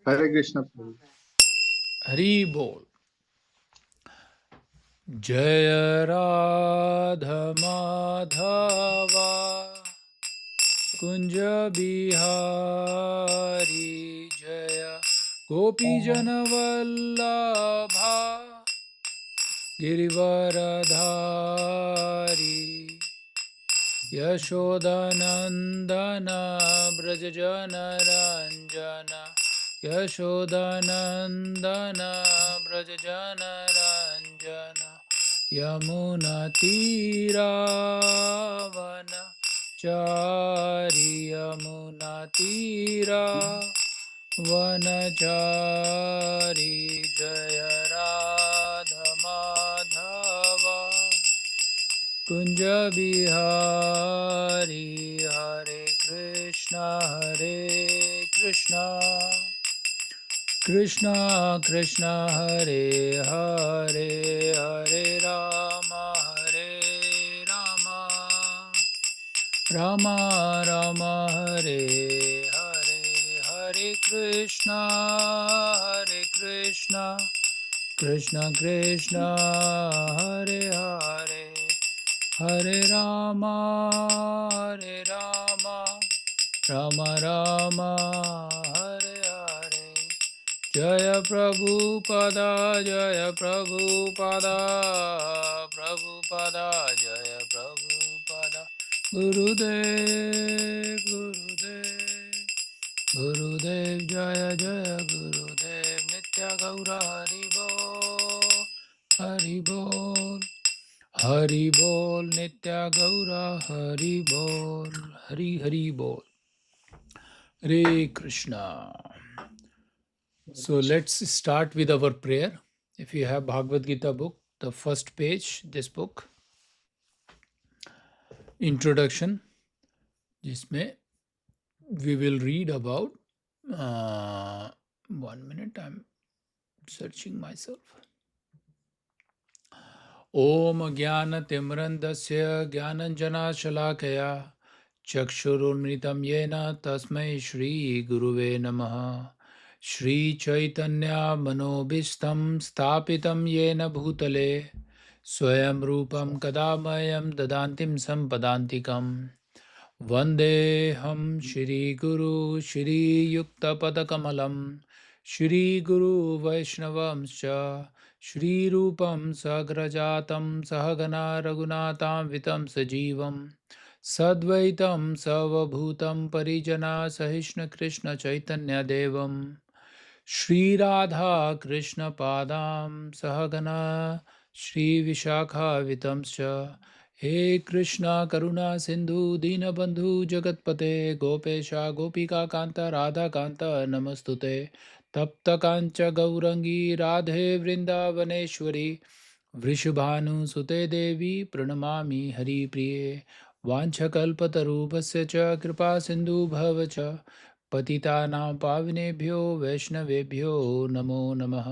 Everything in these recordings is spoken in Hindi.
हरे कृष्ण प्रभु। हरि बोल। जय राधा माधवा कुंज बिहारी, जय गोपी जन वल्लभा गिरिवरधारी, यशोदानंदन ब्रज जन रंजन, यशोदानंदन ब्रज जन रंजन, यमुना तीरावन चारि, यमुना तीरा वनचारी, जय राधा माधवा कुंज बिहारी, हरे कृष्णा कृष्णा कृष्णा हरे हरे, हरे राम राम राम हरे हरे, हरे कृष्णा कृष्णा कृष्णा हरे हरे, हरे राम राम राम हरे हरे। जय प्रभुपदा जय प्रभुपदा, प्रभुपदा जय प्रभुपदा, गुरुदेव गुरुदेव गुरुदेव, जय जय गुरुदेव, नित्य गौर हरि बोल, हरि बोल, हरि बोल, नित्य गौर हरि बोल, हरि हरि बोल। Hare Krishna. So let's start with our prayer. If you have Bhagavad Gita book, the first page, this book, introduction, जिसमें we will read about 1 minute, I'm searching myself. Om Jnana Timrandasya Jnananjana Shalakaya Chakshurunmritam Yena Tasmai Shri Guruve Namaha. Shri Chaitanya Manobishtam Stapitam Yena Bhutale Swayam Rupam Kadamayam Dadantim Sampadantikam Vandeham Shri Guru Shri Yukta Padakamalam Shri Guru Vaishnavamscha Shri Rupam Sagrajatam Sahagana Raghunatam Vitam Sajivam Sadvaitam Savabhutam Parijana Sahishna Krishna Chaitanya Devam Shri Radha Krishna Padam Sahagana Shri Vishakha Vitamscha He Krishna Karuna Sindhu Dinabandhu Jagatpate Gopesha Gopika Kanta Radha Kanta Namastute Tapta Kancha Gaurangi Radhe Vrindavaneshwari Vrishabhanu Sute Devi Pranamami Hari Priye Vanchakalpatarubhasya cha Kripa Sindhu Bhavacha पतितानां पावनेभ्यो वैष्णवेभ्यो नमो नमः।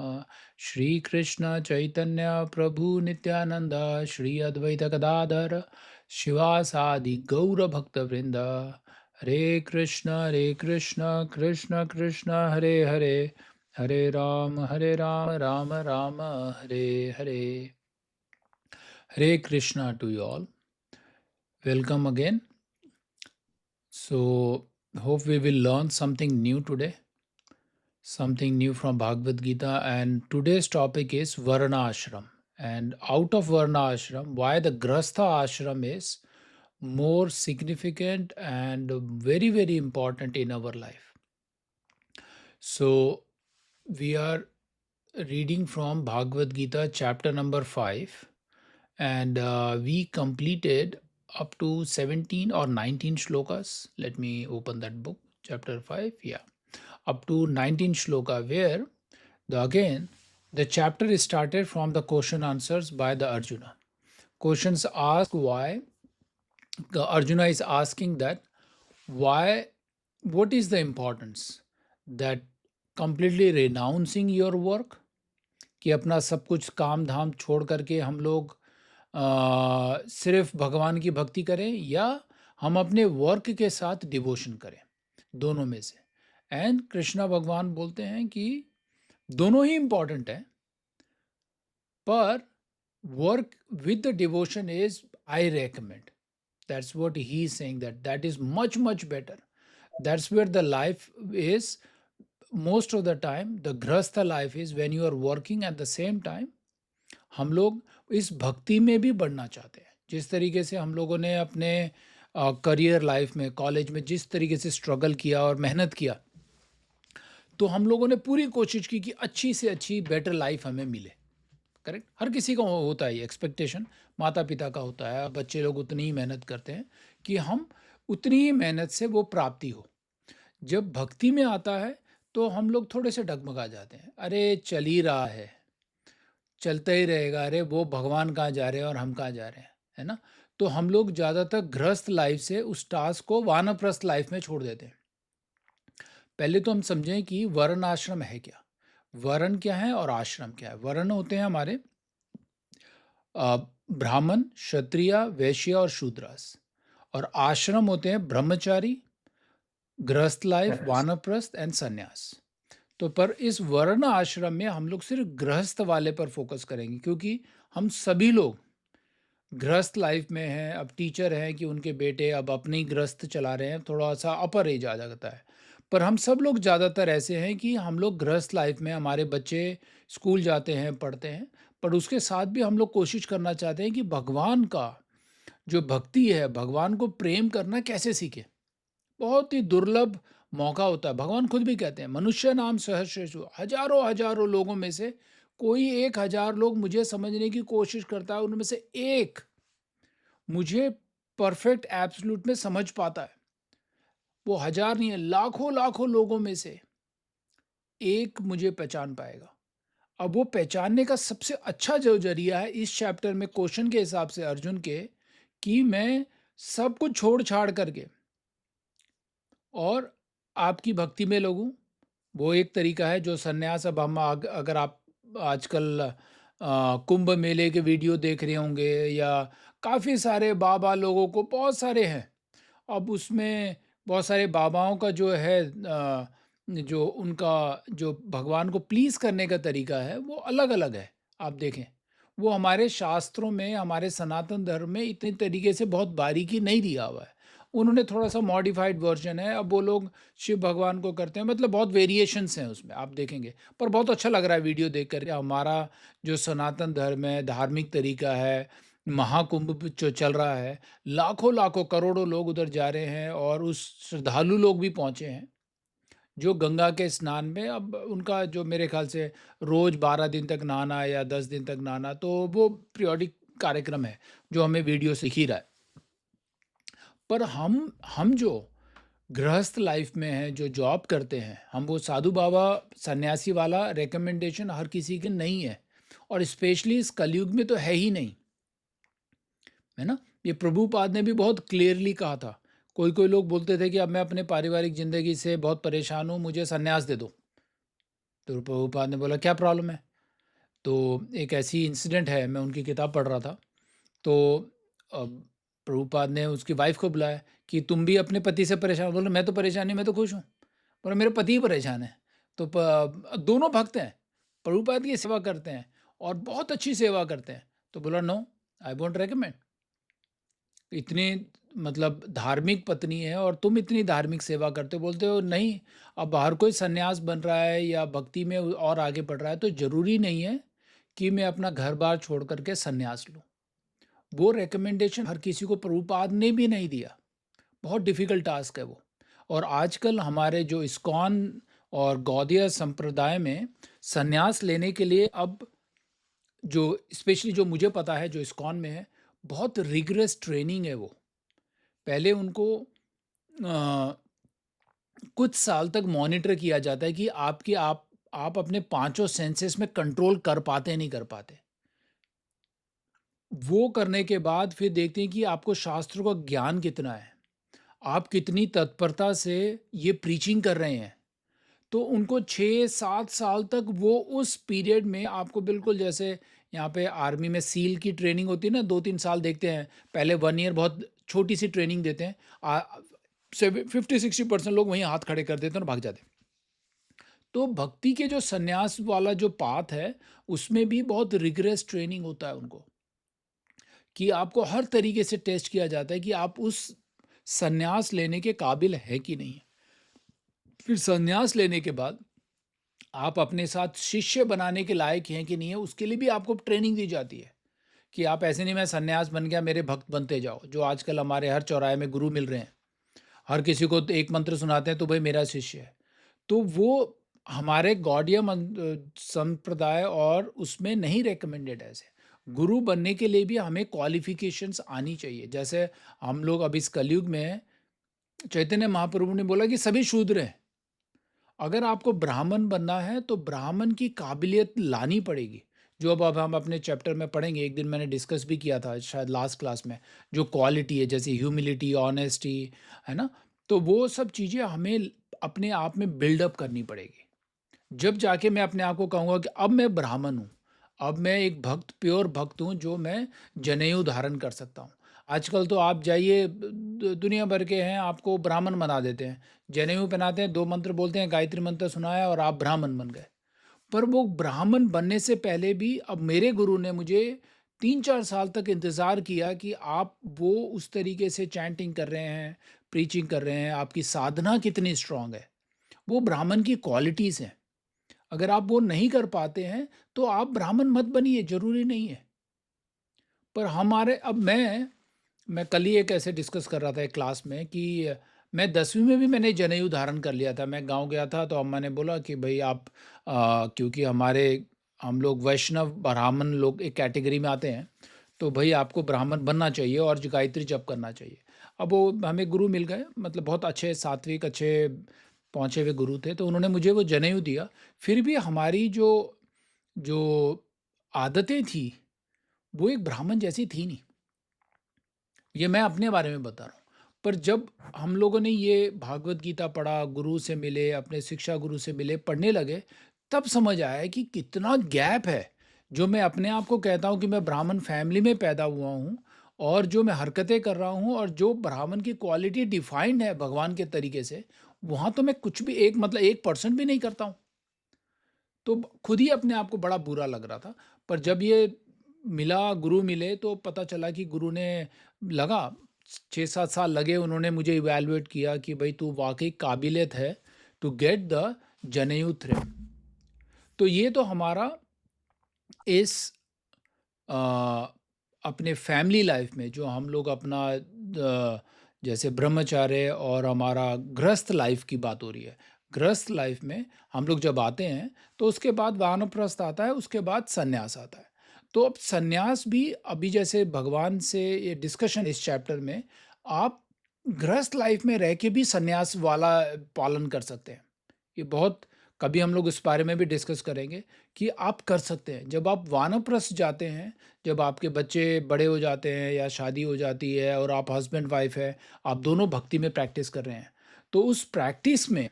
श्री कृष्ण चैतन्य प्रभु नित्यानंद श्री अद्वैत गदाधर शिवासादि गौर भक्तवृंद। Hare Krishna Krishna Krishna Hare Hare, Hare Rama Rama Rama Hare Hare. Hare Krishna to you all, welcome again. So hope we will learn something new today, something new from Bhagavad Gita. And today's topic is Varna Ashram. And out of Varna Ashram, why the Grastha Ashram is more significant and very, very important in our life. So we are reading from Bhagavad Gita, chapter number 5. And we completed up to 17 or 19 shlokas. Let me open that book, chapter 5. Yeah, up to 19 shloka, where again the chapter is started from the question answers by the Arjuna. Questions ask why the Arjuna is asking that why, what is the importance that completely renouncing your work, कि अपना सब कुछ काम धाम छोड़ करके हम लोग सिर्फ भगवान की भक्ति करें, या हम अपने वर्क के साथ डिवोशन करें, दोनों में से। एंड कृष्णा भगवान बोलते हैं कि दोनों ही इम्पॉर्टेंट हैं, पर work with the devotion is I recommend. That's what he is saying, that is much better. That's where the life is. Most of the time the grahastha life is when you are working at the same time. हम लोग इस भक्ति में भी बढ़ना चाहते हैं। जिस तरीके से हम लोगों ने अपने करियर लाइफ में, कॉलेज में जिस तरीके से स्ट्रगल किया और मेहनत किया, तो हम लोगों ने पूरी कोशिश की कि अच्छी से अच्छी बेटर लाइफ हमें मिले। करेक्ट, हर किसी का होता है ये एक्सपेक्टेशन, माता पिता का होता है, बच्चे लोग उतनी ही मेहनत करते हैं कि हम उतनी ही मेहनत से वो प्राप्ति हो। जब भक्ति में आता है तो हम लोग थोड़े से डगमगा जाते हैं, अरे चल ही रहा है, चलता ही रहेगा, अरे वो भगवान कहाँ जा रहे हैं और हम कहाँ जा रहे हैं, है ना। तो हम लोग ज़्यादातर गृहस्थ लाइफ से उस टास्क को वानप्रस्थ लाइफ में छोड़ देते हैं। पहले तो हम समझें कि वर्ण आश्रम है क्या, वर्ण क्या है और आश्रम क्या है। वर्ण होते हैं हमारे ब्राह्मण, क्षत्रिय, वैश्य और शूद्रास, और आश्रम होते हैं ब्रह्मचारी, गृहस्थ लाइफ, वानप्रस्थ एंड संन्यास। तो पर इस वर्ण आश्रम में हम लोग सिर्फ गृहस्थ वाले पर फोकस करेंगे, क्योंकि हम सभी लोग गृहस्थ लाइफ में हैं। अब टीचर हैं कि उनके बेटे अब अपनी गृहस्थ चला रहे हैं, थोड़ा सा अपर एज आ जाता है, पर हम सब लोग ज़्यादातर ऐसे हैं कि हम लोग गृहस्थ लाइफ में, हमारे बच्चे स्कूल जाते हैं, पढ़ते हैं, पर उसके साथ भी हम लोग कोशिश करना चाहते हैं कि भगवान का जो भक्ति है, भगवान को प्रेम करना कैसे सीखे। बहुत ही दुर्लभ मौका होता है। भगवान खुद भी कहते हैं, मनुष्य नाम सहस्रेषु, हजारों हजारों लोगों में से कोई 1,000 लोग मुझे समझने की कोशिश करता है, उनमें से एक मुझे परफेक्ट एब्सोल्यूट में समझ पाता है। वो हजार नहीं है, लाखों लाखों लोगों में से एक मुझे पहचान पाएगा। अब वो पहचानने का सबसे अच्छा जो जरिया है इस चैप्टर में क्वेश्चन के हिसाब से अर्जुन के, कि मैं सब कुछ छोड़ छाड़ करके और आपकी भक्ति में लगूं, वो एक तरीका है। जो सन्यास, अब हम अगर आप आजकल कुंभ मेले के वीडियो देख रहे होंगे, या काफ़ी सारे बाबा लोगों को बहुत सारे हैं, अब उसमें बहुत सारे बाबाओं का जो है जो उनका जो भगवान को प्लीज़ करने का तरीका है वो अलग अलग है। आप देखें, वो हमारे शास्त्रों में, हमारे सनातन धर्म में इतने तरीके से बहुत बारीकी नहीं दिया हुआ है। उन्होंने थोड़ा सा मॉडिफाइड वर्जन है, अब वो लोग शिव भगवान को करते हैं, मतलब बहुत वेरिएशंस हैं उसमें, आप देखेंगे। पर बहुत अच्छा लग रहा है वीडियो देख कर। हमारा जो सनातन धर्म है, धार्मिक तरीका है, महाकुंभ जो चल रहा है, लाखों लाखों करोड़ों लोग उधर जा रहे हैं, और उस श्रद्धालु लोग भी पहुंचे हैं जो गंगा के स्नान में, अब उनका जो मेरे ख्याल से रोज 12 दिन तक नहाना या 10 दिन तक नहाना, तो वो पीरियोडिक कार्यक्रम है जो हमें वीडियो से ही रहा है। पर हम जो गृहस्थ लाइफ में हैं, जो जॉब करते हैं, हम वो साधु बाबा सन्यासी वाला रिकमेंडेशन हर किसी के नहीं है, और स्पेशली इस कलयुग में तो है ही नहीं, है ना। ये प्रभुपाद ने भी बहुत क्लियरली कहा था। कोई कोई लोग बोलते थे कि अब मैं अपने पारिवारिक ज़िंदगी से बहुत परेशान हूँ, मुझे सन्यास दे दो। तो प्रभुपाद ने बोला क्या प्रॉब्लम है। तो एक ऐसी इंसिडेंट है, मैं उनकी किताब पढ़ रहा था, तो अब प्रभुपाद ने उसकी वाइफ को बुलाया कि तुम भी अपने पति से परेशान। बोले मैं तो परेशान नहीं, मैं तो खुश हूँ। बोला मेरे पति ही परेशान है। तो दोनों भक्त हैं, प्रभुपाद की सेवा करते हैं और बहुत अच्छी सेवा करते हैं। तो बोला नो, आई वोंट रेकमेंड। इतनी मतलब धार्मिक पत्नी है और तुम इतनी धार्मिक सेवा करते हो, बोलते हो नहीं। अब हर कोई सन्यास बन रहा है या भक्ति में और आगे बढ़ रहा है, तो ज़रूरी नहीं है कि मैं अपना घर बार छोड़ करके सन्यास लूँ। वो रिकमेंडेशन हर किसी को प्रभुपाद ने भी नहीं दिया। बहुत डिफ़िकल्ट टास्क है वो। और आजकल हमारे जो इस्कॉन और गौड़ीय संप्रदाय में सन्यास लेने के लिए, अब जो स्पेशली जो मुझे पता है जो इस्कॉन में है, बहुत रिगरस ट्रेनिंग है वो। पहले उनको कुछ साल तक मॉनिटर किया जाता है कि आप अपने पांचों सेंसेस में कंट्रोल कर पाते नहीं कर पाते। वो करने के बाद फिर देखते हैं कि आपको शास्त्रों का ज्ञान कितना है, आप कितनी तत्परता से ये प्रीचिंग कर रहे हैं। तो उनको 6-7 साल तक वो उस पीरियड में आपको, बिल्कुल जैसे यहाँ पे आर्मी में सील की ट्रेनिंग होती है ना, 2-3 साल देखते हैं। पहले 1 ईयर बहुत छोटी सी ट्रेनिंग देते हैं, 50-60% लोग वहीं हाथ खड़े कर देते हैं और भाग जाते हैं। तो भक्ति के जो संन्यास वाला जो पाथ है, उसमें भी बहुत रिगरस ट्रेनिंग होता है उनको, कि आपको हर तरीके से टेस्ट किया जाता है कि आप उस संन्यास लेने के काबिल है कि नहीं है। फिर संन्यास लेने के बाद आप अपने साथ शिष्य बनाने के लायक हैं कि नहीं है, उसके लिए भी आपको ट्रेनिंग दी जाती है, कि आप ऐसे नहीं मैं संन्यास बन गया मेरे भक्त बनते जाओ, जो आजकल हमारे हर चौराहे में गुरु मिल रहे हैं। हर किसी को तो एक मंत्र सुनाते हैं तो भाई मेरा शिष्य है। तो वो हमारे गौड़ीय संप्रदाय और उसमें नहीं रिकमेंडेड है ऐसे। गुरु बनने के लिए भी हमें क्वालिफ़िकेशंस आनी चाहिए। जैसे हम लोग अब इस कलयुग में हैं, चैतन्य महाप्रभु ने बोला कि सभी शूद्र हैं। अगर आपको ब्राह्मण बनना है तो ब्राह्मण की काबिलियत लानी पड़ेगी। जो अब हम अपने चैप्टर में पढ़ेंगे, एक दिन मैंने डिस्कस भी किया था शायद लास्ट क्लास में, जो क्वालिटी है जैसे ह्यूमिलिटी, ऑनेस्टी, है ना? तो वो सब चीज़ें हमें अपने आप में बिल्डअप करनी पड़ेगी। जब जाके मैं अपने आप को कहूँगा कि अब मैं ब्राह्मण हूँ, अब मैं एक भक्त, प्योर भक्त हूँ जो मैं जनेऊ धारण कर सकता हूँ। आजकल तो आप जाइए दुनिया भर के हैं, आपको ब्राह्मण बना देते हैं, जनेऊ पहनाते हैं, 2 मंत्र बोलते हैं, गायत्री मंत्र सुनाया और आप ब्राह्मण बन गए। पर वो ब्राह्मण बनने से पहले भी अब मेरे गुरु ने मुझे 3-4 साल तक इंतज़ार किया कि आप वो उस तरीके से चैंटिंग कर रहे हैं, प्रीचिंग कर रहे हैं, आपकी साधना कितनी स्ट्रॉन्ग है। वो ब्राह्मण की क्वालिटीज़ हैं। अगर आप वो नहीं कर पाते हैं, तो आप ब्राह्मण मत बनिए, ज़रूरी नहीं है। पर हमारे अब मैं कल ही एक ऐसे डिस्कस कर रहा था एक क्लास में कि मैं 10वीं में भी मैंने जनेऊ धारण कर लिया था। मैं गाँव गया था तो अम्मा ने बोला कि भई आप क्योंकि हम लोग वैष्णव ब्राह्मण लोग एक कैटेगरी में आते हैं, तो भई आपको ब्राह्मण बनना चाहिए और जो गायत्री जप करना चाहिए। अब वो हमें गुरु मिल गए, मतलब बहुत अच्छे सात्विक, अच्छे पहुँचे हुए गुरु थे, तो उन्होंने मुझे वो जनेऊ दिया। फिर भी हमारी जो जो आदतें थी, वो एक ब्राह्मण जैसी थी नहीं। ये मैं अपने बारे में बता रहा हूँ। पर जब हम लोगों ने ये भागवत गीता पढ़ा, गुरु से मिले, अपने शिक्षा गुरु से मिले, पढ़ने लगे, तब समझ आया कि कितना गैप है। जो मैं अपने आप को कहता हूँ कि मैं ब्राह्मण फैमिली में पैदा हुआ हूँ और जो मैं हरकतें कर रहा हूँ और जो ब्राह्मण की क्वालिटी डिफाइंड है भगवान के तरीके से, वहाँ तो मैं कुछ भी एक मतलब 1% भी नहीं करता हूँ। तो खुद ही अपने आप को बड़ा बुरा लग रहा था। पर जब ये मिला, गुरु मिले, तो पता चला कि गुरु ने लगा 6-7 साल लगे, उन्होंने मुझे इवैल्यूएट किया कि भाई तू वाक़ई काबिलियत है टू गेट द जनेयू थ्रेड। तो ये तो हमारा इस अ, अपने फैमिली लाइफ में जो हम लोग अपना जैसे ब्रह्मचार्य और हमारा गृहस्थ लाइफ की बात हो रही है। गृहस्थ लाइफ में हम लोग जब आते हैं तो उसके बाद वानप्रस्थ आता है, उसके बाद सन्यास आता है। तो अब सन्यास भी अभी जैसे भगवान से ये डिस्कशन इस चैप्टर में, आप गृहस्थ लाइफ में रह के भी सन्यास वाला पालन कर सकते हैं। ये बहुत, कभी हम लोग इस बारे में भी डिस्कस करेंगे कि आप कर सकते हैं। जब आप वानप्रस्थ जाते हैं, जब आपके बच्चे बड़े हो जाते हैं या शादी हो जाती है और आप हस्बैंड वाइफ है, आप दोनों भक्ति में प्रैक्टिस कर रहे हैं, तो उस प्रैक्टिस में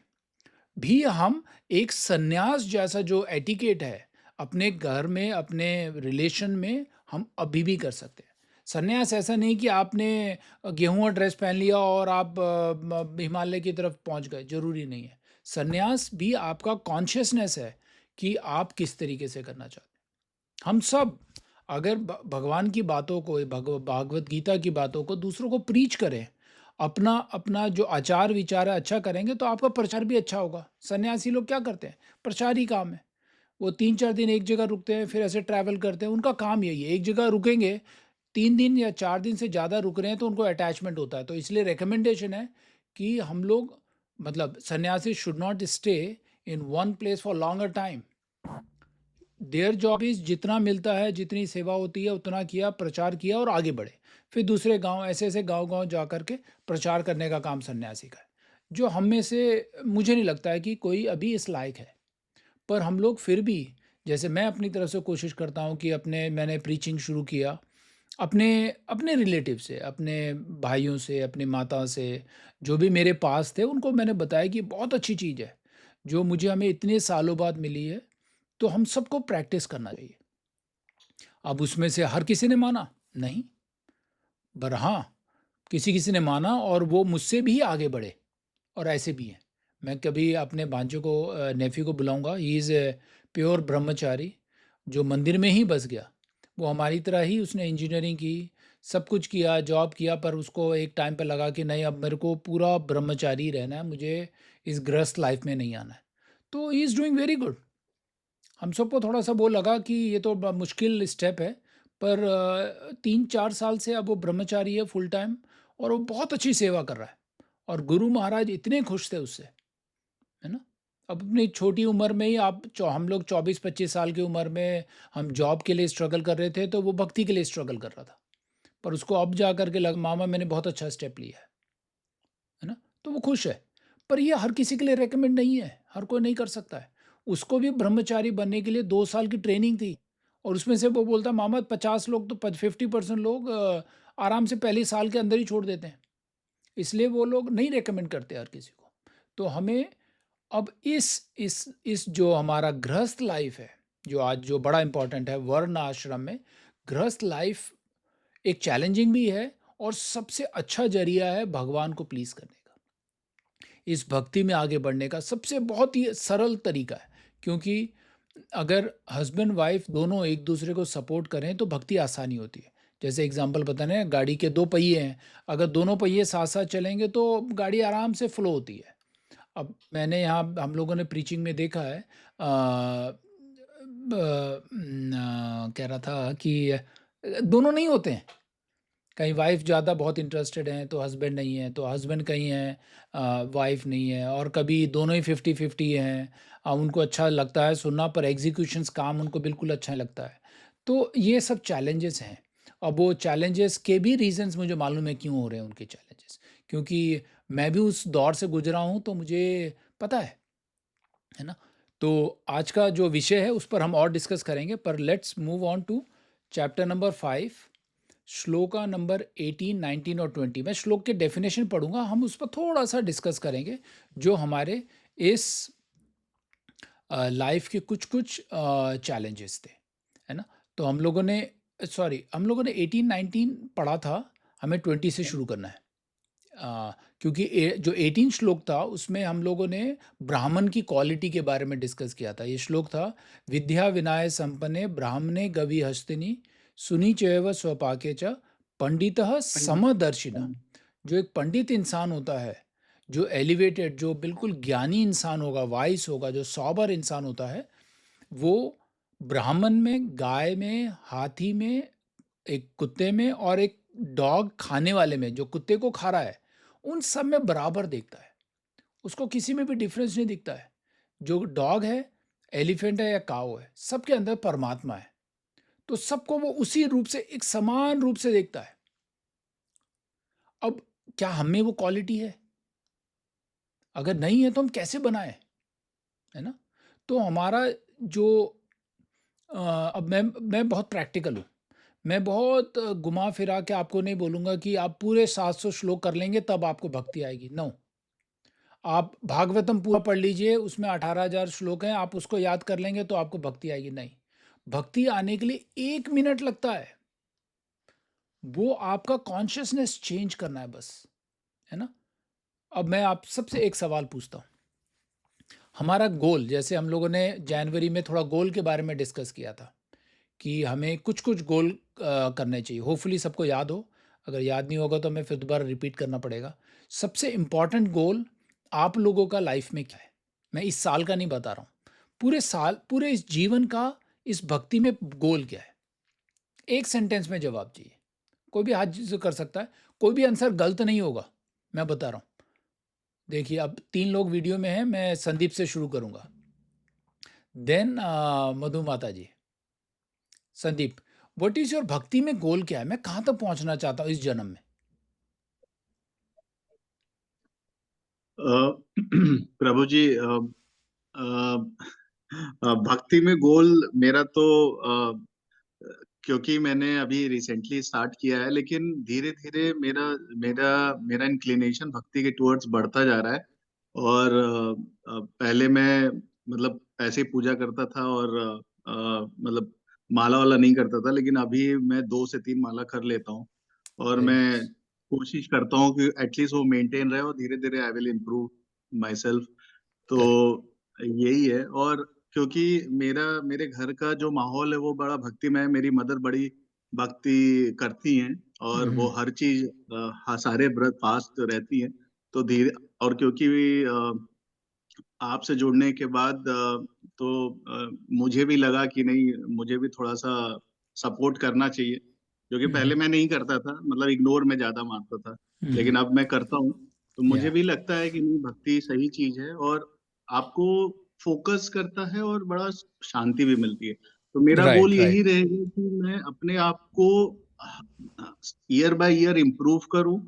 भी हम एक सन्यास जैसा जो एटिकेट है, अपने घर में, अपने रिलेशन में हम अभी भी कर सकते हैं। सन्यास ऐसा नहीं कि आपने गेहुआ ड्रेस पहन लिया और आप हिमालय की तरफ पहुंच गए, जरूरी नहीं है। सन्यास भी आपका कॉन्शियसनेस है कि आप किस तरीके से करना चाहते हैं। हम सब अगर भगवान की बातों को, भागवत गीता की बातों को दूसरों को प्रीच करें, अपना अपना जो आचार विचार है अच्छा करेंगे, तो आपका प्रचार भी अच्छा होगा। सन्यासी लोग क्या करते हैं? प्रचार ही काम है। वो 3-4 दिन एक जगह रुकते हैं, फिर ऐसे ट्रैवल करते हैं, उनका काम यही है। एक जगह रुकेंगे, 3 दिन या 4 दिन से ज़्यादा रुक रहे हैं तो उनको अटैचमेंट होता है। तो इसलिए रिकमेंडेशन है कि हम लोग, मतलब सन्यासी should not stay in one place for longer time. Their job is जितना मिलता है, जितनी सेवा होती है उतना किया, प्रचार किया और आगे बढ़े। फिर दूसरे गाँव, ऐसे-ऐसे गाँव-गाँव जा कर के प्रचार करने का काम सन्यासी का है। जो हम में से, मुझे नहीं लगता है कि कोई अभी इस लायक है। पर हम लोग फिर भी, जैसे मैं अपनी तरफ से कोशिश करता हूँ कि मैंने प्रीचिंग शुरू किया, अपने अपने रिलेटिव से, अपने भाइयों से, अपनी माता से, जो भी मेरे पास थे उनको मैंने बताया कि बहुत अच्छी चीज़ है, जो मुझे हमें इतने सालों बाद मिली है, तो हम सबको प्रैक्टिस करना चाहिए। अब उसमें से हर किसी ने माना? नहीं। पर हाँ, किसी-किसी ने माना और वो मुझसे भी आगे बढ़े, और ऐसे भी हैं। मैं कभी अपने भांजे को नेफ्यू को बुलाऊंगा, ही इज़ ए प्योर ब्रह्मचारी जो मंदिर में ही बस गया। वो हमारी तरह ही उसने इंजीनियरिंग की, सब कुछ किया, जॉब किया, पर उसको एक टाइम पे लगा कि नहीं, अब मेरे को पूरा ब्रह्मचारी रहना है, मुझे इस गृहस्थ लाइफ में नहीं आना है। तो he is doing very good. हम सबको थोड़ा-सा वो लगा कि ये तो मुश्किल स्टेप है, पर 3-4 साल से अब वो ब्रह्मचारी है फुल टाइम, और वो बहुत अच्छी सेवा कर रहा है, और गुरु महाराज इतने खुश थे उससे, है ना? अब अपनी छोटी उम्र में ही आप हम लोग 24-25 साल की उम्र में हम जॉब के लिए स्ट्रगल कर रहे थे, तो वो भक्ति के लिए स्ट्रगल कर रहा था। पर उसको अब जा कर के लगा, मामा मैंने बहुत अच्छा स्टेप लिया है ना? तो वो खुश है। पर ये हर किसी के लिए रेकमेंड नहीं है, हर कोई नहीं कर सकता है। उसको भी ब्रह्मचारी बनने के लिए 2 साल की ट्रेनिंग थी, और उसमें से वो बोलता, मामा 50 लोग तो 50% लोग आराम से पहले साल के अंदर ही छोड़ देते हैं। इसलिए वो लोग नहीं रेकमेंड करते हर किसी को। तो हमें अब इस जो हमारा गृहस्थ लाइफ है, जो आज जो बड़ा इम्पोर्टेंट है वर्ण आश्रम में, गृहस्थ लाइफ एक चैलेंजिंग भी है, और सबसे अच्छा ज़रिया है भगवान को प्लीज़ करने का। इस भक्ति में आगे बढ़ने का सबसे बहुत ही सरल तरीका है, क्योंकि अगर हस्बैंड वाइफ दोनों एक दूसरे को सपोर्ट करें तो भक्ति आसानी होती है। जैसे एग्जांपल बताने, गाड़ी के 2 पहिए हैं, अगर दोनों पहिए साथ-साथ चलेंगे तो गाड़ी आराम से फ्लो होती है। अब मैंने यहाँ हम लोगों ने प्रीचिंग में देखा है, कह रहा था कि दोनों नहीं होते हैं। कहीं वाइफ़ ज़्यादा बहुत इंटरेस्टेड हैं, तो हस्बैंड नहीं है, तो हस्बैंड कहीं हैं, वाइफ़ नहीं है, और कभी दोनों ही 50-50 हैं। उनको अच्छा लगता है सुनना, पर एग्ज़ीक्यूशंस काम उनको बिल्कुल अच्छा नहीं लगता है। तो ये सब चैलेंजेस हैं। अब वो चैलेंजेस के भी रीज़न्स मुझे मालूम है क्यों हो रहे हैं उनके चैलेंजेस, क्योंकि मैं भी उस दौर से गुज़रा हूँ, तो मुझे पता है ना? तो आज का जो विषय है उस पर हम और डिस्कस करेंगे, पर let's move on to chapter number 5, shloka number 18, 19 और 20। मैं श्लोक के डेफिनेशन पढ़ूंगा, हम उस पर थोड़ा सा डिस्कस करेंगे, जो हमारे इस लाइफ के कुछ कुछ चैलेंजेस थे, है ना? तो हम लोगों ने 18, 19 पढ़ा था, हमें 20 से शुरू करना है। क्योंकि जो 18 श्लोक था उसमें हम लोगों ने ब्राह्मण की क्वालिटी के बारे में डिस्कस किया था। ये श्लोक था, विद्या विनाय संपन्ने ब्राह्मणे गवि हस्तिनी सुनी चैव स्वपाके च पंडितः समदर्शिना। जो एक पंडित इंसान होता है, जो एलिवेटेड, जो बिल्कुल ज्ञानी इंसान होगा, वाइस होगा, जो सॉबर इंसान होता है, वो ब्राह्मण में, गाय में, हाथी में, एक कुत्ते में, और एक डॉग खाने वाले में जो कुत्ते को खा रहा है, उन सब में बराबर देखता है। उसको किसी में भी डिफरेंस नहीं दिखता है। जो डॉग है, एलिफेंट है या काऊ है, सबके अंदर परमात्मा है। तो सबको वो उसी रूप से, एक समान रूप से देखता है। अब क्या हम में वो क्वालिटी है? अगर नहीं है तो हम कैसे बनाए, है ना? तो हमारा जो अब मैं बहुत प्रैक्टिकल हूँ। मैं बहुत घुमा फिरा के आपको नहीं बोलूँगा कि आप पूरे 700 श्लोक कर लेंगे तब आपको भक्ति आएगी, नो। आप भागवतम पूरा पढ़ लीजिए, उसमें 18,000 श्लोक हैं, आप उसको याद कर लेंगे तो आपको भक्ति आएगी, नहीं। भक्ति आने के लिए 1 मिनट लगता है। वो आपका कॉन्शियसनेस चेंज करना है बस, है ना? अब मैं आप सबसे एक सवाल पूछता हूँ। हमारा गोल, जैसे हम लोगों ने जनवरी में थोड़ा गोल के बारे में डिस्कस किया था कि हमें कुछ-कुछ गोल करने चाहिए। होपफुली सबको याद हो, अगर याद नहीं होगा तो हमें फिर दोबारा रिपीट करना पड़ेगा। सबसे इम्पोर्टेंट गोल आप लोगों का लाइफ में क्या है? मैं इस साल का नहीं बता रहा हूँ। पूरे साल, पूरे इस जीवन का, इस भक्ति में गोल क्या है? एक सेंटेंस में जवाब चाहिए। कोई भी हाथ ज कर सकता है, कोई भी आंसर गलत नहीं होगा, मैं बता रहा हूँ। देखिए, अब 3 लोग वीडियो में हैं, मैं संदीप से शुरू करूँगा। Then Madhumata ji. Sandeep, what is your bhakti में गोल क्या है? मैं कहाँ तक पहुँचना चाहता हूँ इस जन्म में? अ, प्रभु जी, भक्ति में गोल मेरा तो क्योंकि मैंने अभी रिसेंटली स्टार्ट किया है, लेकिन धीरे धीरे मेरा मेरा मेरा इंक्लिनेशन भक्ति के टुवर्ड्स बढ़ता जा रहा है। और पहले मैं मतलब ऐसे ही पूजा करता था, और मतलब माला वाला नहीं करता था, लेकिन अभी मैं 2 से 3 माला कर लेता हूँ। और वेरी मैं नाइस। कोशिश करता हूँ कि एटलीस्ट वो मेंटेन रहे, और धीरे धीरे I will improve my self. तो करेक्ट। यही है। और क्योंकि मेरे घर का जो माहौल है वो बड़ा भक्तिमय है, मेरी मदर बड़ी भक्ति करती हैं और वो हम्म। हर चीज सारे व्रत फास्ट रहती हैं। तो धीरे, और क्योंकि आपसे जुड़ने के बाद तो मुझे भी लगा कि नहीं, मुझे भी थोड़ा सा सपोर्ट करना चाहिए, क्योंकि पहले हम्म। मैं नहीं करता था, मतलब इग्नोर में ज्यादा मारता था। लेकिन हम्म। अब मैं करता हूँ। तो मुझे या भी लगता है कि नहीं, भक्ति सही चीज है और आपको फोकस करता है और बड़ा शांति भी मिलती है। तो मेरा गोल राइट, यही राइट। रहेगा कि मैं अपने आप को ईयर बाय ईयर इम्प्रूव करूं,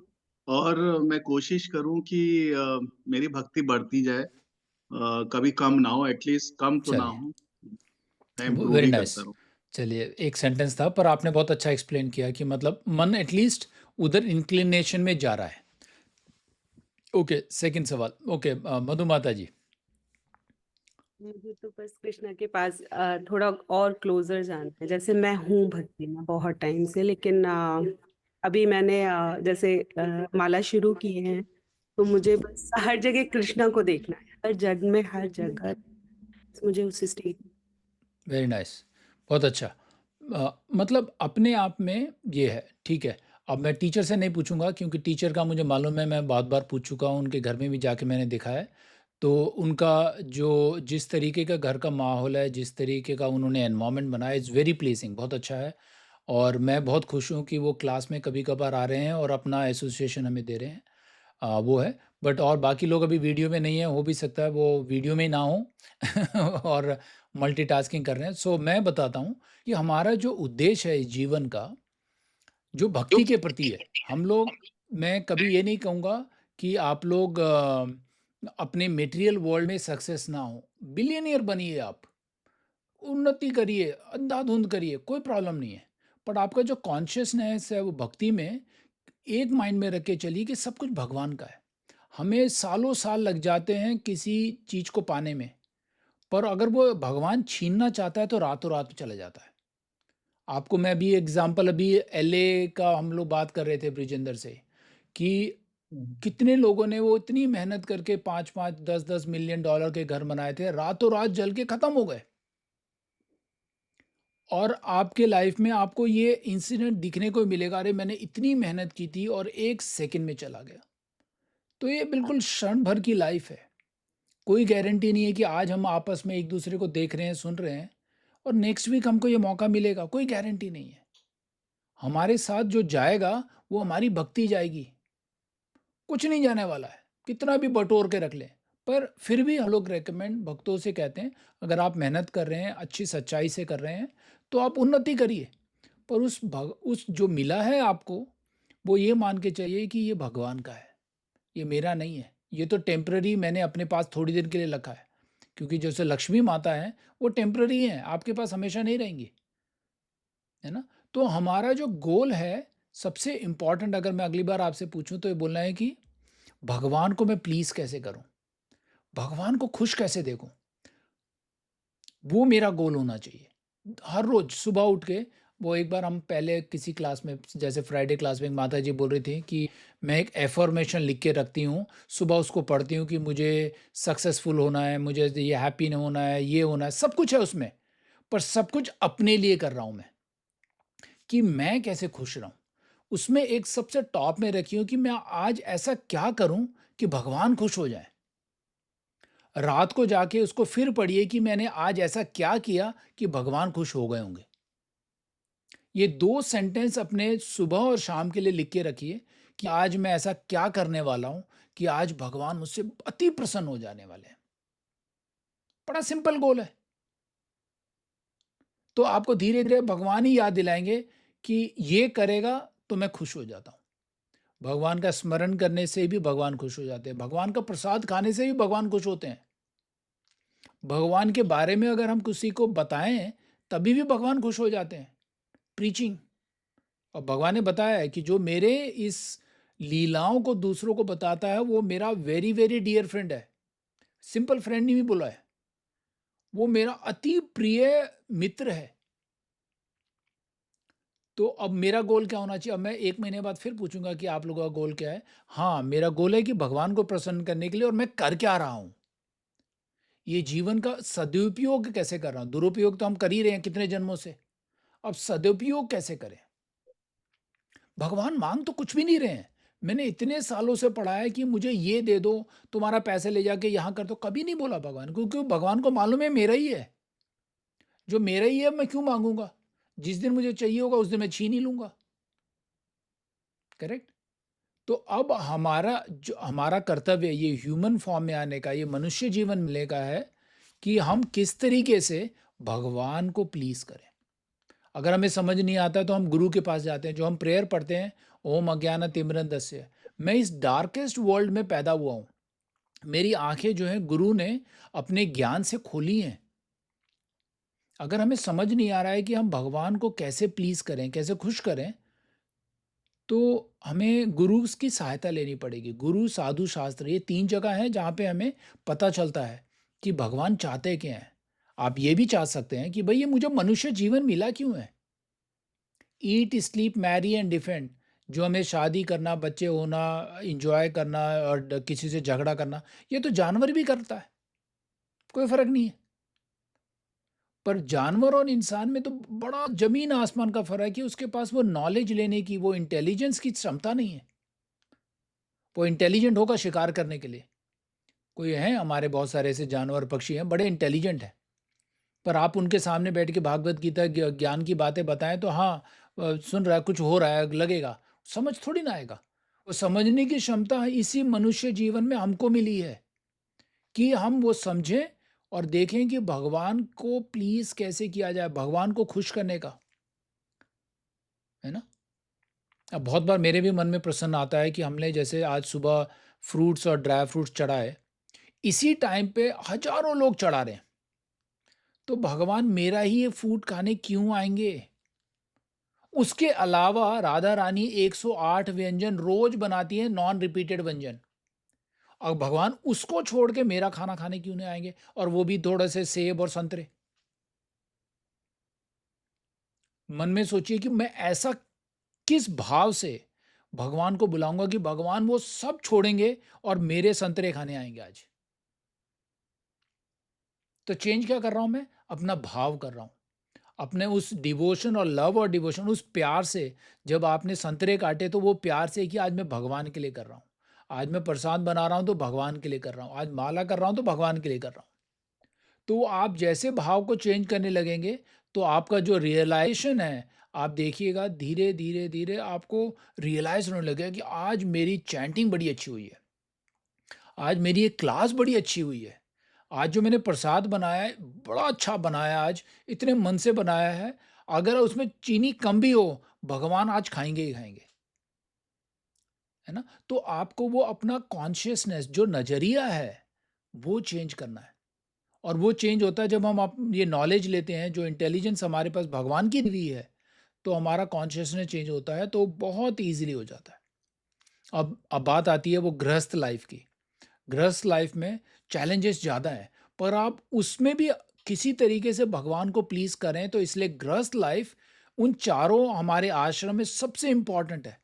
और मैं कोशिश करूं कि मेरी भक्ति बढ़ती जाए, कभी कम ना हो, एटलीस्ट कम तो ना चलिए, हो, मैं इम्प्रूव वेरी ही नाइस। करता रहूं। चलिए, एक सेंटेंस था पर आपने बहुत अच्छा एक्सप्लेन किया कि मतलब मन एटलीस्ट उधर इंक्लिनेशन में जा रहा है। ओके, सेकंड सवाल। ओके, मधुमाता जी। मुझे तो बस कृष्णा के पास थोड़ा और क्लोजर जानना है। जैसे मैं हूँ भक्ति में बहुत टाइम से, लेकिन अभी मैंने जैसे माला शुरू की है, तो मुझे बस हर जगह कृष्णा को देखना है, हर जग में, हर जगह मुझे उस स्टेट। वेरी नाइस, बहुत अच्छा। मतलब अपने आप में ये है, ठीक है। अब मैं टीचर से नहीं पूछूंगा क्योंकि टीचर का मुझे मालूम है, मैं बहुत बार पूछ चुका हूँ, उनके घर में भी जाके मैंने देखा है। तो उनका जो जिस तरीके का घर का माहौल है, जिस तरीके का उन्होंने एनवायरनमेंट बनाया, इज़ वेरी प्लीजिंग, बहुत अच्छा है। और मैं बहुत खुश हूँ कि वो क्लास में कभी कभार आ रहे हैं और अपना एसोसिएशन हमें दे रहे हैं। वो है। बट और बाकी लोग अभी वीडियो में नहीं है, हो भी सकता है वो वीडियो में ही ना हो और मल्टीटास्किंग कर रहे हैं। सो मैं बताता हूँ कि हमारा जो उद्देश्य है इस जीवन का, जो भक्ति के प्रति है, हम लोग, मैं कभी ये नहीं कहूँगा कि आप लोग अपने मटेरियल वर्ल्ड में सक्सेस ना हो, बिलियनियर बनिए आप, उन्नति करिए, अंधाधुंध करिए, कोई प्रॉब्लम नहीं है। बट आपका जो कॉन्शियसनेस है वो भक्ति में, एक माइंड में रख के चलिए कि सब कुछ भगवान का है। हमें सालों साल लग जाते हैं किसी चीज़ को पाने में, पर अगर वो भगवान छीनना चाहता है तो रातों रात चला जाता है। आपको मैं अभी एग्जांपल, अभी एलए का हम लोग बात कर रहे थे ब्रिजेंद्र से, कि कितने लोगों ने वो इतनी मेहनत करके 5-5, 10-10 मिलियन डॉलर के घर बनाए थे, रातों रात जल के खत्म हो गए। और आपके लाइफ में आपको ये इंसिडेंट दिखने को मिलेगा, अरे मैंने इतनी मेहनत की थी और एक सेकंड में चला गया। तो ये बिल्कुल क्षण भर की लाइफ है। कोई गारंटी नहीं है कि आज हम आपस में एक दूसरे को देख रहे हैं, सुन रहे हैं और नेक्स्ट वीक हमको ये मौका मिलेगा, कोई गारंटी नहीं है। हमारे साथ जो जाएगा वो हमारी भक्ति जाएगी, कुछ नहीं जाने वाला है, कितना भी बटोर के रख लें। पर फिर भी हम लोग रेकमेंड भक्तों से कहते हैं, अगर आप मेहनत कर रहे हैं, अच्छी सच्चाई से कर रहे हैं, तो आप उन्नति करिए। पर उस जो मिला है आपको, वो ये मान के चाहिए कि ये भगवान का है, ये मेरा नहीं है। ये तो टेम्पररी मैंने अपने पास थोड़ी देर के लिए रखा है, क्योंकि जैसे लक्ष्मी माता है, वो टेम्पररी हैं, आपके पास हमेशा नहीं रहेंगी, है ना? तो हमारा जो गोल है, सबसे इम्पोर्टेंट अगर मैं अगली बार आपसे पूछूँ तो ये बोलना है कि भगवान को मैं प्लीज़ कैसे करूँ? भगवान को खुश कैसे देखूँ? वो मेरा गोल होना चाहिए। हर रोज़ सुबह उठ के, वो एक बार हम पहले किसी क्लास में, जैसे फ्राइडे क्लास में, एक माता जी बोल रही थी कि मैं एक अफ़र्मेशन लिख के रखती हूँ, सुबह उसको पढ़ती हूँ कि मुझे सक्सेसफुल होना है, मुझे ये हैप्पी होना है, ये होना है, सब कुछ है उसमें। पर सब कुछ अपने लिए कर रहा हूँ मैं, कि मैं कैसे खुश रहूँ। उसमें एक सबसे टॉप में रखी हूँ कि मैं आज ऐसा क्या करूँ कि भगवान खुश हो जाएँ। रात को जाके उसको फिर पढ़िए कि मैंने आज ऐसा क्या किया कि भगवान खुश हो गए होंगे। ये 2 सेंटेंस अपने सुबह और शाम के लिए लिख के रखिए कि आज मैं ऐसा क्या करने वाला हूँ कि आज भगवान मुझसे अति प्रसन्न हो जाने वाले हैं। बड़ा सिंपल गोल है। तो आपको धीरे-धीरे भगवान ही याद दिलाएँगे कि ये करेगा तो मैं खुश हो जाता हूँ। भगवान का स्मरण करने से भी भगवान खुश हो जाते हैं। भगवान का प्रसाद खाने से भी भगवान खुश होते हैं। भगवान के बारे में अगर हम किसी को बताएँ, तभी भी भगवान खुश हो जाते हैं। प्रीचिंग। और भगवान ने बताया है कि जो मेरे इस लीलाओं को दूसरों को बताता है, वो मेरा वेरी वेरी डियर फ्रेंड है। सिंपल फ्रेंड नहीं भी बोला है, वो मेरा अति प्रिय मित्र है। तो अब मेरा गोल क्या होना चाहिए? अब मैं 1 महीने बाद फिर पूछूंगा कि आप लोगों का गोल क्या है। हाँ, मेरा गोल है कि भगवान को प्रसन्न करने के लिए, और मैं कर क्या रहा हूँ, ये जीवन का सदुपयोग कैसे कर रहा हूँ? दुरुपयोग तो हम कर ही रहे हैं कितने जन्मों से, अब सदुपयोग कैसे करें? भगवान मांग तो कुछ भी नहीं रहे हैं। मैंने इतने सालों से पढ़ा है कि मुझे ये दे दो, तुम्हारा पैसे ले जाके यहाँ कर दो, कभी नहीं बोला भगवान, क्योंकि भगवान को मालूम है मेरा ही है। जो मेरा ही है मैं क्यों मांगूंगा? जिस दिन मुझे चाहिए होगा उस दिन मैं छीन ही लूंगा। करेक्ट? तो अब हमारा कर्तव्य ये ह्यूमन फॉर्म में आने का, ये मनुष्य जीवन मिलने का है कि हम किस तरीके से भगवान को प्लीज करें। अगर हमें समझ नहीं आता तो हम गुरु के पास जाते हैं, जो हम प्रेयर पढ़ते हैं, ओम अज्ञान तिमिरंधस्य। मैं इस डार्केस्ट वर्ल्ड में पैदा हुआ हूँ, मेरी आंखें जो है गुरु ने अपने ज्ञान से खोली हैं। अगर हमें समझ नहीं आ रहा है कि हम भगवान को कैसे प्लीज करें, कैसे खुश करें, तो हमें गुरु की सहायता लेनी पड़ेगी। गुरु, साधु, शास्त्र, ये 3 जगह हैं जहाँ पे हमें पता चलता है कि भगवान चाहते क्या हैं। आप ये भी चाह सकते हैं कि भाई ये मुझे मनुष्य जीवन मिला क्यों है? ईट, स्लीप, मैरी एंड डिफेंड, जो हमें शादी करना, बच्चे होना, एंजॉय करना और किसी से झगड़ा करना, ये तो जानवर भी करता है, कोई फर्क नहीं है। पर जानवर और इंसान में तो बड़ा जमीन आसमान का फर्क है कि उसके पास वो नॉलेज लेने की, वो इंटेलिजेंस की क्षमता नहीं है। वो इंटेलिजेंट होगा शिकार करने के लिए। कोई है हमारे बहुत सारे ऐसे जानवर, पक्षी हैं बड़े इंटेलिजेंट हैं, पर आप उनके सामने बैठ के भागवत गीता ज्ञान की बातें बताएं तो हाँ, सुन रहा है, कुछ हो रहा है लगेगा, समझ थोड़ी ना आएगा। वो समझने की क्षमता इसी मनुष्य जीवन में हमको मिली है कि हम वो समझें और देखें कि भगवान को प्लीज कैसे किया जाए, भगवान को खुश करने का, है ना। अब बहुत बार मेरे भी मन में प्रश्न आता है कि हमने जैसे आज सुबह फ्रूट्स और ड्राई फ्रूट्स चढ़ाए, इसी टाइम पे हजारों लोग चढ़ा रहे हैं, तो भगवान मेरा ही ये फूड खाने क्यों आएंगे? उसके अलावा राधा रानी 108 व्यंजन रोज बनाती हैं, नॉन रिपीटेड व्यंजन, और भगवान उसको छोड़ के मेरा खाना खाने क्यों नहीं आएंगे? और वो भी थोड़े से सेब और संतरे। मन में सोचिए कि मैं ऐसा किस भाव से भगवान को बुलाऊंगा कि भगवान वो सब छोड़ेंगे और मेरे संतरे खाने आएंगे आज। तो चेंज क्या कर रहा हूं मैं? अपना भाव कर रहा हूं, अपने उस डिवोशन और लव और डिवोशन, उस प्यार से। जब आपने संतरे काटे तो वो प्यार से कि आज मैं भगवान के लिए कर रहा हूँ, आज मैं प्रसाद बना रहा हूँ तो भगवान के लिए कर रहा हूँ, आज माला कर रहा हूँ तो भगवान के लिए कर रहा हूँ। तो आप जैसे भाव को चेंज करने लगेंगे तो आपका जो रियलाइजेशन है, आप देखिएगा धीरे धीरे धीरे आपको रियलाइज होने लगेगा कि आज मेरी चैंटिंग बड़ी अच्छी हुई है, आज मेरी एक क्लास बड़ी अच्छी हुई है, आज जो मैंने प्रसाद बनाया है बड़ा अच्छा बनाया, आज इतने मन से बनाया है, अगर उसमें चीनी कम भी हो भगवान आज खाएंगे ही खाएंगे, है ना। तो आपको वो अपना कॉन्शियसनेस, जो नजरिया है, वो चेंज करना है। और वो चेंज होता है जब हम ये नॉलेज लेते हैं, जो इंटेलिजेंस हमारे पास भगवान की दी है, तो हमारा कॉन्शियसनेस चेंज होता है, तो बहुत ईजिली हो जाता है। अब बात आती है वो गृहस्थ लाइफ की। गृहस्थ लाइफ में चैलेंजेस ज़्यादा हैं, पर आप उसमें भी किसी तरीके से भगवान को प्लीज करें, तो इसलिए गृहस्थ लाइफ उन चारों हमारे आश्रम में सबसे इंपॉर्टेंट है।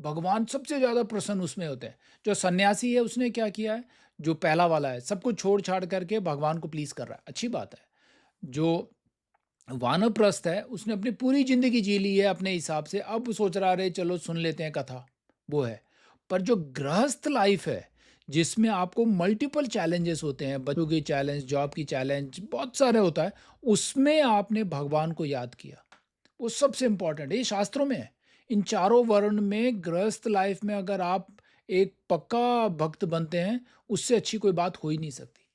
भगवान सबसे ज़्यादा प्रसन्न उसमें होते हैं। जो सन्यासी है उसने क्या किया है? जो पहला वाला है, सब कुछ छोड़ छाड़ करके भगवान को प्लीज कर रहा है, अच्छी बात है। जो वानप्रस्थ है उसने अपनी पूरी जिंदगी जी ली है अपने हिसाब से, अब सोच रहा है चलो सुन लेते हैं कथा, वो है। पर जो गृहस्थ लाइफ है, जिसमें आपको मल्टीपल चैलेंजेस होते हैं, बच्चों की चैलेंज, जॉब की चैलेंज, बहुत सारे होता है, उसमें आपने भगवान को याद किया, वो सबसे इंपॉर्टेंट है। ये शास्त्रों में है। इन चारों वर्ण में गृहस्थ लाइफ में अगर आप एक पक्का भक्त बनते हैं, उससे अच्छी कोई बात हो ही नहीं सकती।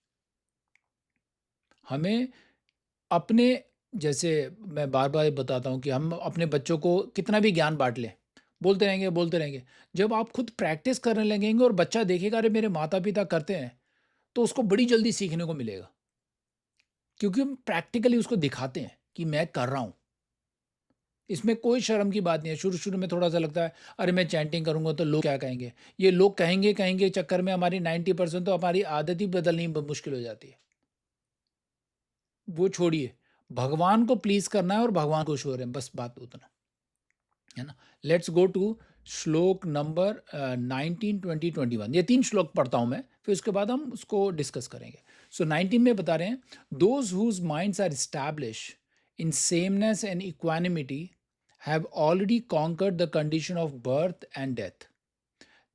हमें अपने, जैसे मैं बार बार बताता हूँ कि हम अपने बच्चों को कितना भी ज्ञान बांट लें, बोलते रहेंगे बोलते रहेंगे, जब आप खुद प्रैक्टिस करने लगेंगे और बच्चा देखेगा अरे मेरे माता पिता करते हैं, तो उसको बड़ी जल्दी सीखने को मिलेगा, क्योंकि हम प्रैक्टिकली उसको दिखाते हैं कि मैं कर रहा हूँ। इसमें कोई शर्म की बात नहीं है। शुरू शुरू में थोड़ा सा लगता है अरे मैं चैंटिंग करूंगा तो लोग क्या कहेंगे, ये लोग कहेंगे कहेंगे चक्कर में हमारी 90% तो हमारी आदत ही बदलनी मुश्किल हो जाती है। वो छोड़िए, भगवान को प्लीज करना है और भगवान को शोर है, बस बात उतना, है ना। लेट्स गो टू श्लोक नंबर 19, 20, 21। ये 3 श्लोक पढ़ता हूं मैं, फिर उसके बाद हम उसको डिस्कस करेंगे। सो 19 में बता रहे हैं, those whose minds are establish in sameness and equanimity have already conquered the condition of birth and death.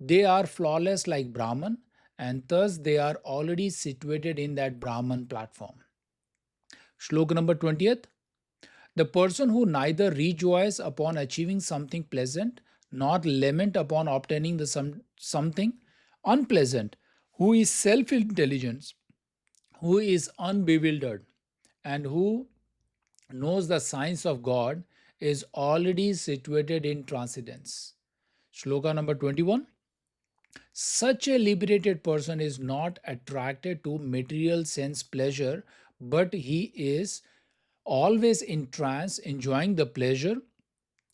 They are flawless like Brahman, and thus they are already situated in that Brahman platform. Shlok number 20th. The person who neither rejoice upon achieving something pleasant nor lament upon obtaining something unpleasant, who is self intelligent, who is unbewildered, and who knows the science of God, is already situated in transcendence. Shloka number 21. Such a liberated person is not attracted to material sense pleasure, but he is always in trance, enjoying the pleasure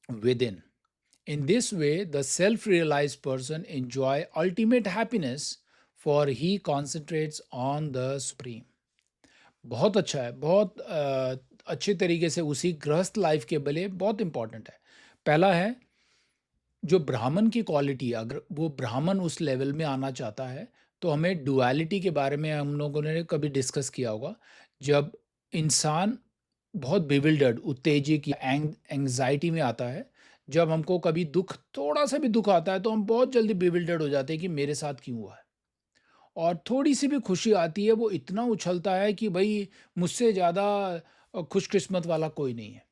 within. In this way, the self realized person enjoy ultimate happiness, for he concentrates on the Supreme. बहुत अच्छा है, बहुत अच्छे तरीके से उसी गृहस्थ लाइफ के लिए बहुत इंपॉर्टेंट है. पहला है, जो ब्राह्मण की क्वालिटी है, अगर वो ब्राह्मण उस लेवल में आना चाहता है तो हमें डुअलिटी के बारे में हम लोगों ने कभी डिस्कस किया होगा. जब इंसान बहुत बिविल्डर्ड, उत्तेजित या एंग्जाइटी में आता है, जब हमको कभी दुख, थोड़ा सा भी दुख आता है तो हम बहुत जल्दी बिविल्डर्ड हो जाते हैं कि मेरे साथ क्यों हुआ है. और थोड़ी सी भी खुशी आती है वो इतना उछलता है कि भाई मुझसे ज़्यादा खुशकिस्मत वाला कोई नहीं है.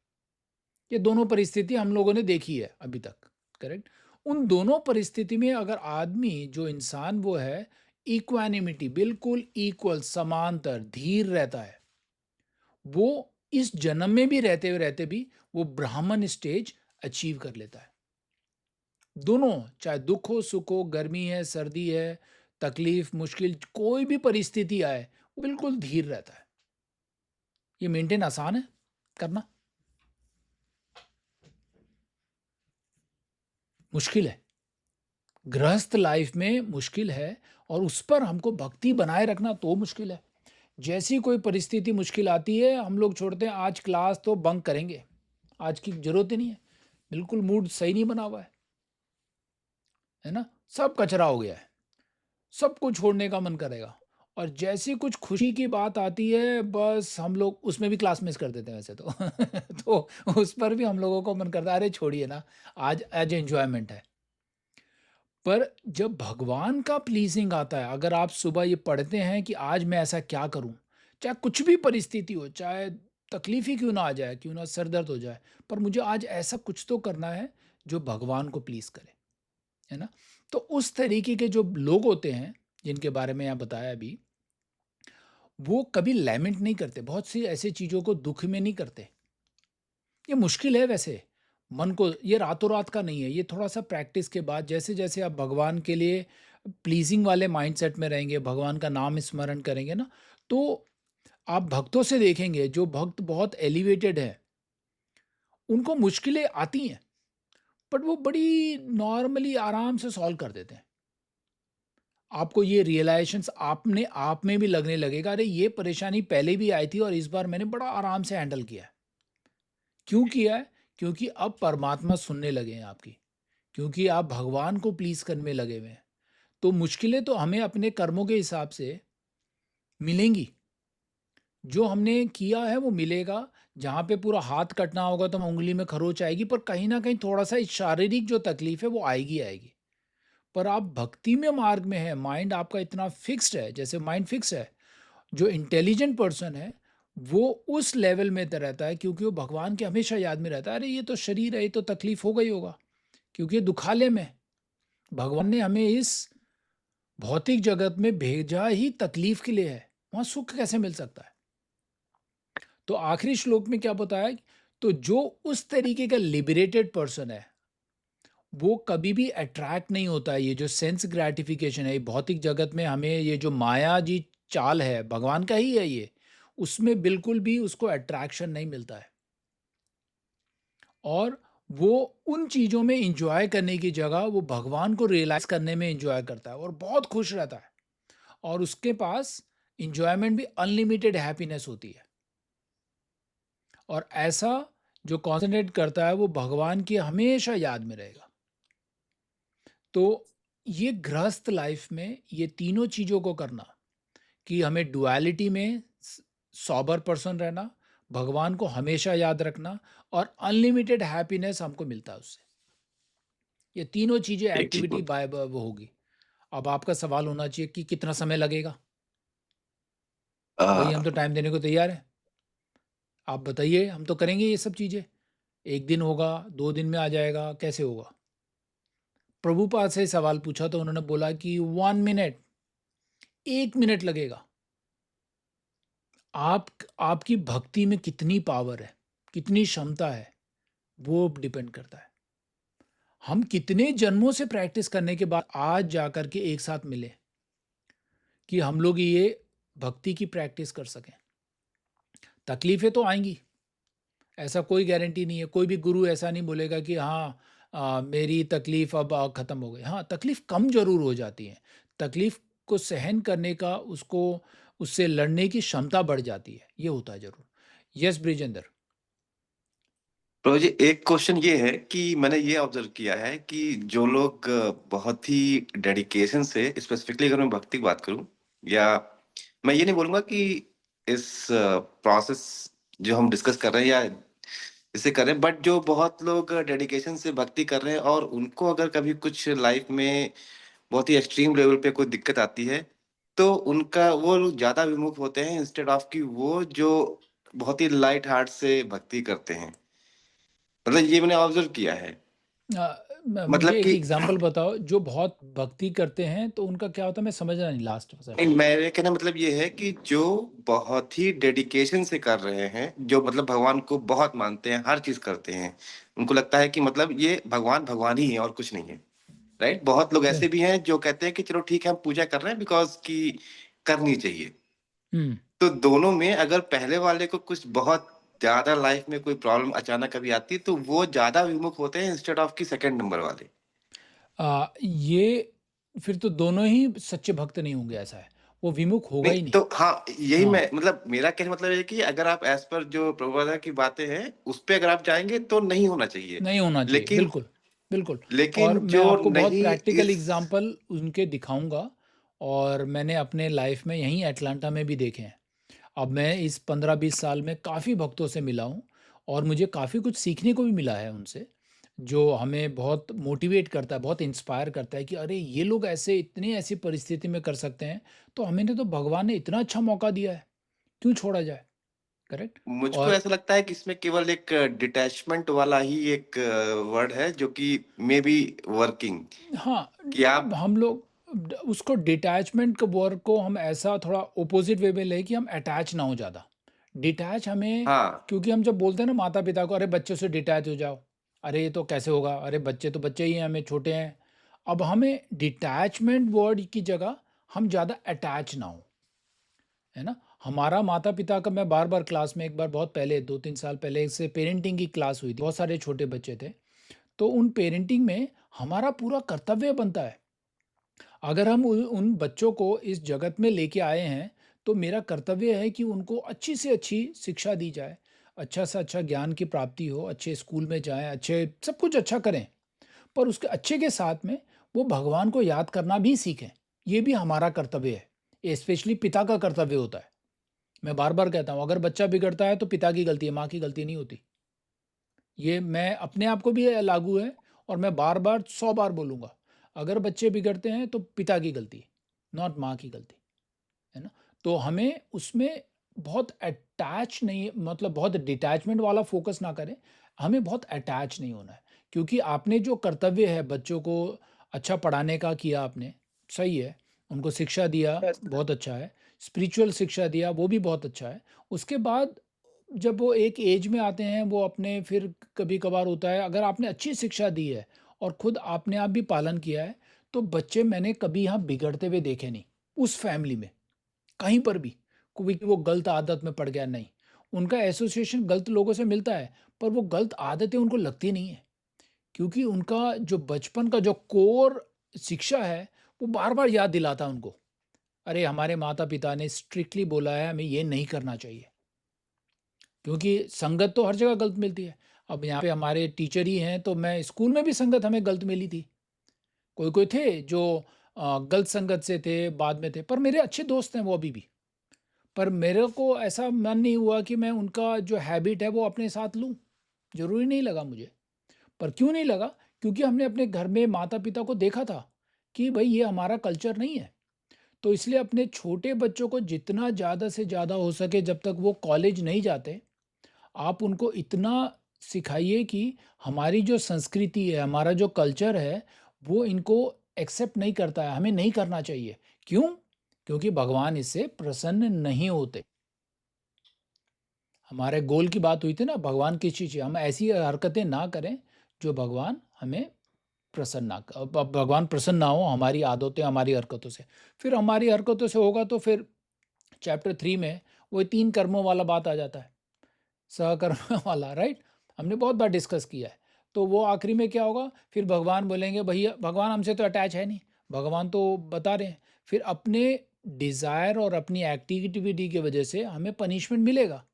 ये दोनों परिस्थिति हम लोगों ने देखी है अभी तक. करेक्ट. उन दोनों परिस्थिति में अगर आदमी, जो इंसान वो है, इक्वानिमिटी, बिल्कुल इक्वल, समांतर, धीर रहता है, वो इस जन्म में भी रहते भी वो ब्राह्मण स्टेज अचीव कर लेता है. दोनों, चाहे दुख हो, सुख हो, गर्मी है, सर्दी है, तकलीफ, मुश्किल, कोई भी परिस्थिति आए, वो बिल्कुल धीर रहता है. ये मेंटेन आसान है करना? मुश्किल है. गृहस्थ लाइफ में मुश्किल है, और उस पर हमको भक्ति बनाए रखना तो मुश्किल है. जैसी कोई परिस्थिति मुश्किल आती है, हम लोग छोड़ते हैं, आज क्लास तो बंक करेंगे, आज की जरूरत ही नहीं है, बिल्कुल मूड सही नहीं बना हुआ है ना, सब कचरा हो गया है, सबको छोड़ने का मन करेगा. और जैसी कुछ खुशी की बात आती है, बस हम लोग उसमें भी क्लास मिस कर देते हैं वैसे तो तो उस पर भी हम लोगों को मन करता है, अरे छोड़िए ना, आज एज एंजॉयमेंट है. पर जब भगवान का प्लीजिंग आता है, अगर आप सुबह ये पढ़ते हैं कि आज मैं ऐसा क्या करूं, चाहे कुछ भी परिस्थिति हो, चाहे तकलीफ ही क्यों ना आ जाए, क्यों ना सर दर्द हो जाए, पर मुझे आज ऐसा कुछ तो करना है जो भगवान को प्लीज करे, है ना. तो उस तरीके के जो लोग होते हैं, जिनके बारे में यहाँ बताया अभी, वो कभी लैमेंट नहीं करते, बहुत सी ऐसी चीज़ों को दुख में नहीं करते. ये मुश्किल है वैसे, मन को, ये रातों रात का नहीं है, ये थोड़ा सा प्रैक्टिस के बाद, जैसे जैसे आप भगवान के लिए प्लीजिंग वाले माइंडसेट में रहेंगे, भगवान का नाम स्मरण करेंगे ना, तो आप भक्तों से देखेंगे, जो भक्त बहुत एलिवेटेड है, उनको मुश्किलें आती हैं, बट वो बड़ी नॉर्मली आराम से सॉल्व कर देते हैं. आपको ये रियलाइजेशंस आपने आप में भी लगने लगेगा, अरे ये परेशानी पहले भी आई थी और इस बार मैंने बड़ा आराम से हैंडल किया है. क्यों किया है? क्योंकि अब परमात्मा सुनने लगे हैं आपकी, क्योंकि आप भगवान को प्लीज करने में लगे हुए हैं. तो मुश्किलें तो हमें अपने कर्मों के हिसाब से मिलेंगी, जो हमने किया है वो मिलेगा. जहाँ पे पूरा हाथ कटना होगा तो उंगली में खरोच आएगी, पर कहीं ना कहीं थोड़ा सा शारीरिक जो तकलीफ है वो आएगी आएगी. पर आप भक्ति में मार्ग में है, माइंड आपका इतना फिक्स्ड है, जैसे माइंड फिक्स है, जो इंटेलिजेंट पर्सन है वो उस लेवल में रहता है, क्योंकि वो भगवान के हमेशा याद में रहता है. अरे ये तो शरीर है, ये तो तकलीफ हो गई होगा, क्योंकि ये दुखालय में, भगवान ने हमें इस भौतिक जगत में भेजा ही तकलीफ के लिए है, वहां सुख कैसे मिल सकता है. तो आखिरी श्लोक में क्या बताया, तो जो उस तरीके का लिबरेटेड पर्सन है, वो कभी भी अट्रैक्ट नहीं होता है. ये जो सेंस ग्रेटिफिकेशन है, ये भौतिक जगत में हमें ये जो माया जी चाल है, भगवान का ही है ये, उसमें बिल्कुल भी उसको अट्रैक्शन नहीं मिलता है. और वो उन चीज़ों में इंजॉय करने की जगह वो भगवान को रियलाइज करने में इंजॉय करता है, और बहुत खुश रहता है, और उसके पास इंजॉयमेंट भी अनलिमिटेड हैप्पीनेस होती है. और ऐसा जो कॉन्सेंट्रेट करता है वो भगवान की हमेशा याद में रहेगा. तो ये गृहस्थ लाइफ में ये तीनों चीज़ों को करना, कि हमें डुअलिटी में सॉबर पर्सन रहना, भगवान को हमेशा याद रखना और अनलिमिटेड हैप्पीनेस हमको मिलता है उससे। ये तीनों चीज़ें एक चीज एक्टिविटी बाय वो होगी। अब आपका सवाल होना चाहिए कि कितना समय लगेगा? भई हम तो टाइम देने को तैयार हैं। आप बताइए, हम तो करेंगे ये सब चीज़ें। 1 दिन होगा, 2 दिन में आ जाएगा, कैसे होगा? प्रभुपाद से सवाल पूछा तो उन्होंने बोला कि 1 मिनट, 1 मिनट लगेगा। आपकी भक्ति में कितनी पावर है, कितनी क्षमता है, वो डिपेंड करता है। हम कितने जन्मों से प्रैक्टिस करने के बाद आज जाकर के एक साथ मिले कि हम लोग ये भक्ति की प्रैक्टिस कर सकें। तकलीफ़ें तो आएँगी, ऐसा कोई गारंटी नहीं है। कोई भी गुरु ऐसा नहीं बोलेगा कि हाँ मेरी तकलीफ़ अब ख़त्म हो गई। हाँ, तकलीफ़ कम ज़रूर हो जाती है। तकलीफ़ को सहन करने का उससे लड़ने की क्षमता बढ़ जाती है। ये होता है ज़रूर। यस ब्रिजेंद्र। प्रभु जी, एक क्वेश्चन ये है कि मैंने ये ऑब्जर्व किया है कि जो लोग बहुत ही डेडिकेशन से, स्पेसिफिकली अगर मैं भक्ति की बात करूं, या मैं ये नहीं बोलूंगा कि इस प्रोसेस जो हम डिस्कस कर रहे हैं या इसे कर रहे हैं, बट जो बहुत लोग डेडिकेशन से भक्ति कर रहे हैं और उनको अगर कभी कुछ लाइफ में बहुत ही एक्सट्रीम लेवल पे कोई दिक्कत आती है, तो उनका वो लोग ज्यादा विमुख होते हैं इंस्टेड ऑफ कि वो जो बहुत ही लाइट हार्ट से भक्ति करते हैं। मतलब ये मैंने ऑब्जर्व किया है। मुझे मतलब एक कि एग्ज़ाम्पल बताओ, जो बहुत भक्ति करते हैं तो उनका क्या होता है? मैं समझा नहीं लास्ट सेशन। मेरे कहने का मतलब ये है कि जो बहुत ही डेडिकेशन से कर रहे हैं, जो मतलब भगवान को बहुत मानते हैं, हर चीज करते हैं, उनको लगता है कि मतलब ये भगवान भगवान ही है और कुछ नहीं है। राइट? बहुत लोग क ऐसे भी हैं जो कहते हैं कि चलो ठीक है, हम पूजा कर रहे हैं बिकॉज की करनी चाहिए। हुँ। तो दोनों में अगर पहले वाले को कुछ बहुत ज्यादा लाइफ में कोई प्रॉब्लम अचानक कभी आती है, तो वो ज्यादा विमुख होते हैं इंस्टेड ऑफ की सेकंड नंबर वाले। ये फिर तो दोनों ही सच्चे भक्त नहीं होंगे, ऐसा है। वो विमुख होगा नहीं ही नहीं। तो हाँ, यही हाँ, मैं मतलब मेरा कहने का मतलब है कि अगर आप एज पर जो प्रभुपादा की बातें हैं उस पे अगर आप जाएंगे तो नहीं होना चाहिए। नहीं होना चाहिए, लेकिन बिल्कुल, बिल्कुल। और लेकिन मैं जो आपको बहुत नहीं प्रैक्टिकल इस एग्ज़ाम्पल उनके दिखाऊँगा और मैंने अपने लाइफ़ में यहीं अटलांटा में भी देखे हैं। अब मैं इस 15-20 साल में काफ़ी भक्तों से मिला हूँ और मुझे काफ़ी कुछ सीखने को भी मिला है उनसे, जो हमें बहुत मोटिवेट करता है, बहुत इंस्पायर करता है कि अरे! ये लोग ऐसे इतनी ऐसी परिस्थिति में कर सकते हैं, तो हमें तो भगवान ने इतना अच्छा मौका दिया है, क्यों छोड़ा जाए? करेक्ट? मुझको और ऐसा लगता है कि इसमें केवल एक डिटैचमेंट वाला ही एक वर्ड है जो कि मे बी वर्किंग, हाँ, कि आप हम लोग उसको डिटैचमेंट के वर्ड को हम ऐसा थोड़ा ऑपोजिट वे में लें कि हम अटैच ना हो ज़्यादा। डिटैच हमें, हाँ क्योंकि हम जब बोलते हैं ना माता-पिता को, अरे बच्चों से डिटैच हो जाओ। अरे ये तो कैसे होगा? अरे बच्चे तो बच्चे ही हैं, हमें छोटे हैं। अब हमें डिटैचमेंट वर्ड की जगह हम ज़्यादा अटैच ना हों, है ना? हमारा माता-पिता का, मैं बार-बार क्लास में एक बार बहुत पहले 2-3 साल पहले से पेरेंटिंग की क्लास हुई थी। बहुत सारे छोटे बच्चे थे। तो उन पेरेंटिंग में हमारा पूरा कर्तव्य बनता है। अगर हम उन बच्चों को इस जगत में लेके आए हैं, तो मेरा कर्तव्य है कि उनको अच्छी से अच्छी शिक्षा दी जाए, अच्छा से अच्छा ज्ञान की प्राप्ति हो, अच्छे स्कूल में जाएँ, अच्छे सब कुछ अच्छा करें। पर उसके अच्छे के साथ में वो भगवान को याद करना भी सीखें। ये भी हमारा कर्तव्य है। ये स्पेशली पिता का कर्तव्य होता है। मैं बार-बार कहता हूँ, अगर बच्चा बिगड़ता है तो पिता की गलती है, माँ की गलती नहीं होती। ये मैं अपने आप को भी लागू है और मैं बार-बार 100 बार बोलूँगा। अगर बच्चे बिगड़ते हैं तो पिता की गलती है, नॉट माँ की गलती, है ना? तो हमें उसमें बहुत अटैच नहीं, मतलब बहुत डिटैचमेंट वाला फ़ोकस ना करें, हमें बहुत अटैच नहीं होना है। क्योंकि आपने जो कर्तव्य है बच्चों को अच्छा पढ़ाने का किया आपने, सही है। उनको शिक्षा दिया, बहुत अच्छा है। स्पिरिचुअल शिक्षा दिया, वो भी बहुत अच्छा है। उसके बाद जब वो एक एज में आते हैं, वो अपने फिर कभी-कभार होता है, अगर आपने अच्छी शिक्षा दी है और खुद आपने आप भी पालन किया है, तो बच्चे मैंने कभी यहाँ बिगड़ते हुए देखे नहीं, उस फैमिली में, कहीं पर भी। कोई कि वो गलत आदत में पड़ गया, नहीं। उनका एसोसिएशन गलत लोगों से मिलता है, पर वो गलत आदतें उनको लगती नहीं है, क्योंकि उनका जो बचपन का जो कोर शिक्षा है, वो बार-बार याद दिलाता है उनको। अरे! हमारे माता-पिता ने स्ट्रिक्टली बोला है, हमें ये नहीं करना चाहिए। क्योंकि संगत तो हर जगह गलत मिलती है। अब यहाँ पे हमारे टीचर ही हैं, तो मैं स्कूल में भी संगत हमें गलत मिली थी। कोई-कोई थे जो गलत संगत से थे, बाद में थे, पर मेरे अच्छे दोस्त हैं वो अभी भी। पर मेरे को ऐसा मन नहीं हुआ कि मैं उनका जो हैबिट है वो अपने साथ लूँ, ज़रूरी नहीं लगा मुझे। पर क्यों नहीं लगा? क्योंकि हमने अपने घर में माता-पिता को देखा था कि भई ये हमारा कल्चर नहीं है। तो इसलिए अपने छोटे बच्चों को जितना ज़्यादा से ज़्यादा हो सके जब तक वो कॉलेज नहीं जाते, आप उनको इतना सिखाइए कि हमारी जो संस्कृति है, हमारा जो कल्चर है, वो इनको एक्सेप्ट नहीं करता है, हमें नहीं करना चाहिए। क्यों? क्योंकि भगवान इससे प्रसन्न नहीं होते। हमारे गोल की बात हुई थी ना, भगवान किस चीज़ से, हम ऐसी हरकतें ना करें जो भगवान हमें प्रसन्न ना भगवान प्रसन्न ना हो हमारी आदतों, हमारी हरकतों से। फिर हमारी हरकतों से होगा तो फिर चैप्टर 3 में वो 3 कर्मों वाला बात आ जाता है, सहकर्म वाला, राइट? हमने बहुत बार डिस्कस किया है। तो वो आखिरी में क्या होगा, फिर भगवान बोलेंगे भैया भगवान हमसे तो अटैच है नहीं, भगवान तो बता रहे हैं। फिर अपने डिज़ायर और अपनी एक्टिविटी की वजह से हमें पनिशमेंट मिलेगा।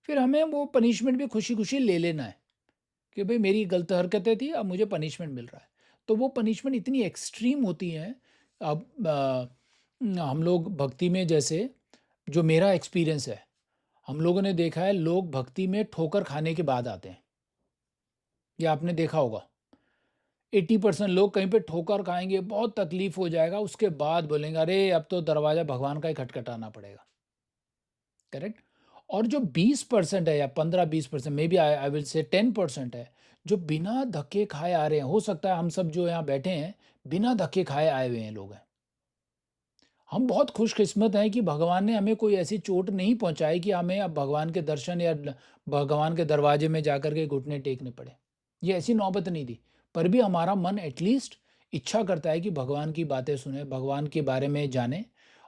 फिर हमें वो पनिशमेंट भी खुशी-खुशी ले लेना है कि भई मेरी गलत हरकतें थी, अब मुझे पनिशमेंट मिल रहा है। तो वो पनिशमेंट इतनी एक्सट्रीम होती हैं। अब हम लोग भक्ति में, जैसे जो मेरा एक्सपीरियंस है, हम लोगों ने देखा है लोग भक्ति में ठोकर खाने के बाद आते हैं। ये आपने देखा होगा। 80% लोग कहीं पे ठोकर खाएँगे, बहुत तकलीफ़ हो जाएगा, उसके बाद बोलेंगे अरे! अब तो दरवाज़ा भगवान का ही खटखटाना पड़ेगा। करेक्ट? और जो 20% है या 15-20%, may B I I will say 10% है, जो बिना धक्के खाए आ रहे हैं। हो सकता है हम सब जो यहाँ बैठे हैं, बिना धक्के खाए आए हुए हैं लोग हैं। हम बहुत खुशकिस्मत हैं कि भगवान ने हमें कोई ऐसी चोट नहीं पहुँचाई कि हमें अब भगवान के दर्शन या भगवान के दरवाजे में जाकर के घुटने टेकने पड़े। ये ऐसी नौबत नहीं दी। पर भी हमारा मन एटलीस्ट इच्छा करता है कि भगवान की बातें सुने, भगवान के बारे में जाने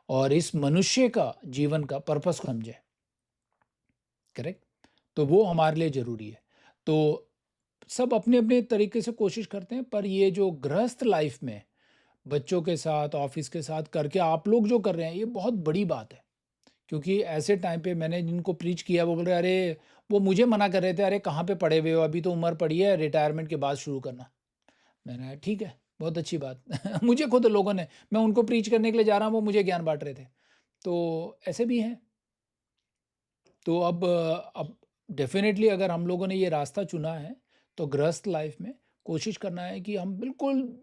और इस मनुष्य का जीवन का पर्पस को समझें। करेक्ट? तो वो हमारे लिए ज़रूरी है। तो सब अपने-अपने तरीके से कोशिश करते हैं, पर ये जो गृहस्थ लाइफ़ में बच्चों के साथ, ऑफ़िस के साथ करके आप लोग जो कर रहे हैं, ये बहुत बड़ी बात है। क्योंकि ऐसे टाइम पे मैंने जिनको प्रीच किया वो बोल रहे अरे, वो मुझे मना कर रहे थे, "अरे कहाँ पे पड़े हुए हो? अभी तो उम्र पड़ी है, रिटायरमेंट के बाद शुरू करना।" मैंने कहा ठीक है, बहुत अच्छी बात। मुझे खुद लोगों ने, मैं उनको प्रीच करने के लिए जा रहा हूँ, वो मुझे ज्ञान बाँट रहे थे। तो ऐसे भी हैं। तो अब डेफ़िनेटली अगर हम लोगों ने ये रास्ता चुना है, तो गृहस्थ लाइफ़ में कोशिश करना है कि हम बिल्कुल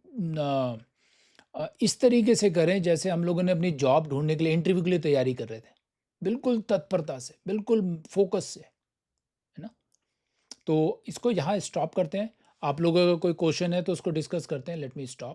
इस तरीके से करें जैसे हम लोगों ने अपनी जॉब ढूँढने के लिए, इंटरव्यू के लिए तैयारी कर रहे थे। बिल्कुल तत्परता से, बिल्कुल फ़ोकस से, है ना? तो इसको यहाँ स्टॉप करते हैं। आप लोगों का कोई क्वेश्चन है तो उसको डिस्कस करते हैं। Let me stop.